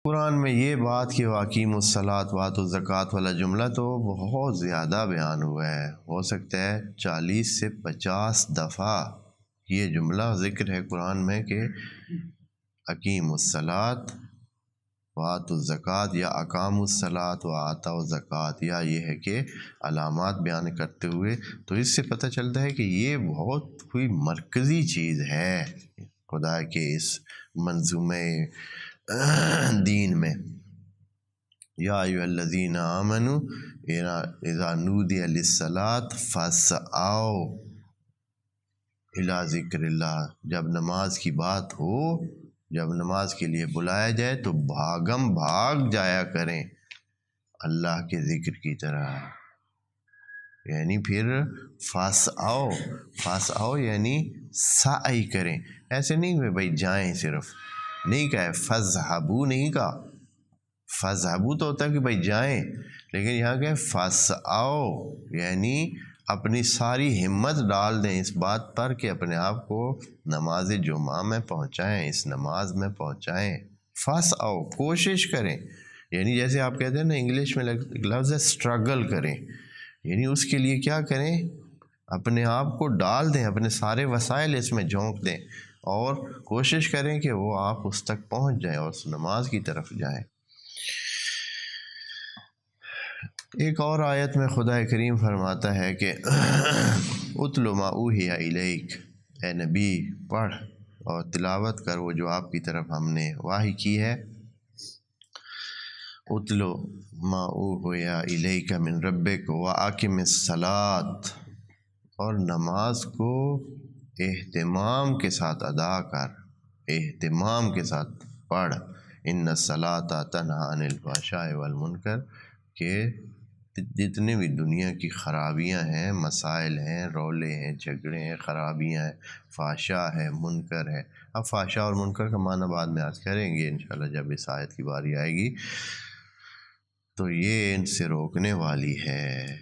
قرآن میں یہ بات کہ واقیم الصلاۃ وآتوا الزکوٰۃ والا جملہ تو بہت زیادہ بیان ہوا ہے، ہو سکتا ہے 40 سے 50 دفعہ یہ جملہ ذکر ہے قرآن میں کہ اقیم الصلاۃ وآتوا الزکوٰۃ یا اقاموا الصلاۃ وآتوا الزکوٰۃ، یا یہ ہے کہ علامات بیان کرتے ہوئے، تو اس سے پتہ چلتا ہے کہ یہ بہت کوئی مرکزی چیز ہے خدا کے اس منظومے دین میں۔ یا ایھا الذین آمنوا اذا نودی للصلاۃ فاسعوا الی ذکر اللہ، جب نماز کی بات ہو، جب نماز کے لیے بلایا جائے تو بھاگ جایا کریں اللہ کے ذکر کی طرح۔ یعنی پھر فاسعوا یعنی سعی کریں، ایسے نہیں کہ بھائی جائیں، صرف نہیں کہا ہے فذهبوا، نہیں کہا فذهبوا تو ہوتا ہے کہ بھائی جائیں، لیکن یہاں کہ فاسعوا یعنی اپنی ساری ہمت ڈال دیں اس بات پر کہ اپنے آپ کو نماز جمعہ میں پہنچائیں، اس نماز میں پہنچائیں۔ فاسعوا کوشش کریں، یعنی جیسے آپ کہتے ہیں نا انگلش میں لفظ ہے اسٹرگل کریں، یعنی اس کے لیے کیا کریں، اپنے آپ کو ڈال دیں، اپنے سارے وسائل اس میں جھونک دیں اور کوشش کریں کہ وہ آپ اس تک پہنچ جائیں اور اس نماز کی طرف جائیں۔ ایک اور آیت میں خدا کریم فرماتا ہے کہ اتل ما اوحی الیک، اے نبی پڑھ اور تلاوت کر وہ جو آپ کی طرف ہم نے وحی کی ہے۔ اتل ما اوحی الیک من ربک واقم الصلاۃ، اور نماز کو اہتمام کے ساتھ ادا کر، اہتمام کے ساتھ پڑھ۔ ان الصلاۃ تنہی عن الفحشاء والمنکر، کہ جتنے بھی دنیا کی خرابیاں ہیں، مسائل ہیں، رولے ہیں، جھگڑے ہیں، خرابیاں ہیں، فحشاء ہے، منکر ہے۔ اب فحشاء اور منکر کا معنی بعد میں آج کریں گے انشاءاللہ جب اس آیت کی باری آئے گی، تو یہ ان سے روکنے والی ہے۔